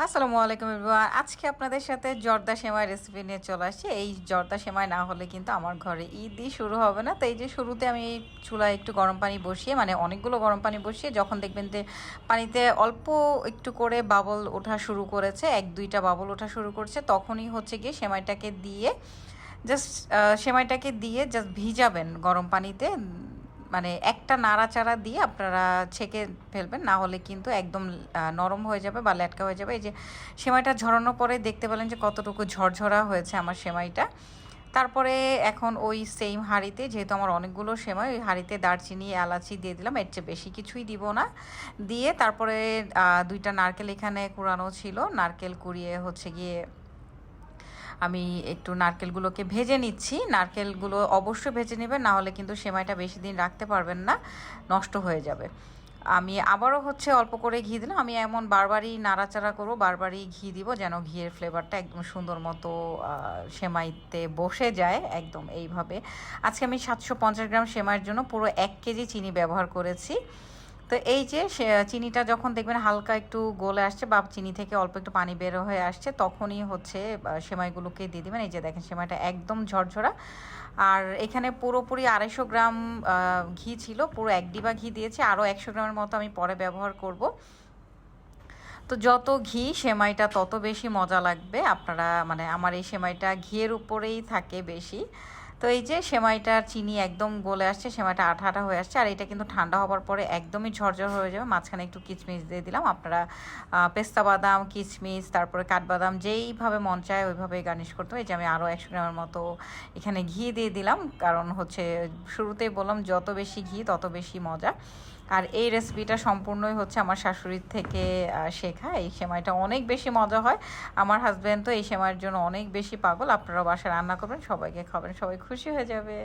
আসসালামু আলাইকুম এভরিওয়ান। আজকে আপনাদের সাথে জর্দা সেমাই রেসিপি নিয়ে চলে আসছি। এই জর্দা সেমাই না হলে কিন্তু আমার ঘরে ঈদই শুরু হবে না। তো এই যে শুরুতে আমি চুলায় একটু গরম পানি বসিয়ে, মানে অনেকগুলো গরম পানি বসিয়ে, যখন দেখবেন যে পানিতে অল্প একটু করে বাবল ওঠা শুরু করেছে, এক দুইটা বাবল ওঠা শুরু করছে, তখনই হচ্ছে গিয়ে সেমাইটাকে দিয়ে জাস্ট ভিজাবেন গরম পানিতে। মানে একটা নাড়াচাড়া দিয়ে আপনারা ছেঁকে ফেলবেন, না হলে কিন্তু একদম নরম হয়ে যাবে বা ল্যাটকা হয়ে যাবে। এই যে সেমাইটা ঝরানোর পরে দেখতে পেলেন যে কতটুকু ঝরঝরা হয়েছে আমার সেমাইটা। তারপরে এখন ওই সেম হাঁড়িতে, যেহেতু আমার অনেকগুলো সেমাই, ওই হাঁড়িতে দারচিনি এলাচি দিয়ে দিলাম, এর চেয়ে বেশি কিছুই দিব না। দিয়ে তারপরে দুইটা নারকেল এখানে কুড়ানো ছিল, নারকেল কুড়িয়ে হচ্ছে গিয়ে আমি একটু নারকেলগুলোকে ভেজে নিচ্ছি। নারকেলগুলো অবশ্যই ভেজে নেবেন, না হলে কিন্তু সেমাইটা বেশি দিন রাখতে পারবেন না, নষ্ট হয়ে যাবে। আমি আবারও হচ্ছে অল্প করে ঘি দিলাম। আমি এমন বারবারই নাড়াচাড়া করবো, বারবারই ঘি দিব, যেন ঘিয়ের ফ্লেভারটা একদম সুন্দর মতো সেমাইতে বসে যায় একদম এইভাবে। আজকে আমি 750 গ্রাম সেমাইয়ের জন্য পুরো 1 কেজি চিনি ব্যবহার করেছি। তো এই যে চিনিটা যখন দেখবেন হালকা একটু গলে আসছে বা চিনি থেকে অল্প একটু পানি বের হয়ে আসছে, তখনই হচ্ছে সেমাইগুলোকে দিয়ে দিবেন। এই যে দেখেন সেমাইটা একদম ঝরঝরা। আর এখানে পুরোপুরি 250 গ্রাম ঘি ছিল, পুরো 1 ডিবা ঘি দিয়েছি, আরও 100 গ্রামের মতো আমি পরে ব্যবহার করব। তো যত ঘি সেমাইটা তত বেশি মজা লাগবে। আপনারা মানে আমার এই সেমাইটা ঘিয়ের উপরেই থাকে বেশি। তো এই যে সেমাইটার চিনি একদম গলে আসছে, সেমাইটা আঠা আঠা হয়ে আসছে, আর এটা কিন্তু ঠান্ডা হওয়ার পরে একদমই ঝরঝর হয়ে যাবে। মাঝখানে একটু কিচমিচ দিয়ে দিলাম। আপনারা পেস্তা বাদাম, কিচমিচ, তারপরে কাঠবাদাম যেইভাবে মন চায় ওইভাবে গার্নিশ করতে হবে। এই যে আমি আরও 100 গ্রামের মতো এখানে ঘি দিয়ে দিলাম, কারণ হচ্ছে শুরুতেই বললাম যত বেশি ঘি তত বেশি মজা। আর এই রেসিপিটা সম্পূর্ণই হচ্ছে আমার শাশুড়ির থেকে শেখা। এই সেমাইটা অনেক বেশি মজা হয়। আমার হাজব্যান্ড তো এই সেমাইয়ের জন্য অনেক বেশি পাগল। আপনারাও বাসায় রান্না করবেন, সবাইকে খাবেন, সবাই খুশি হয়ে যাবে।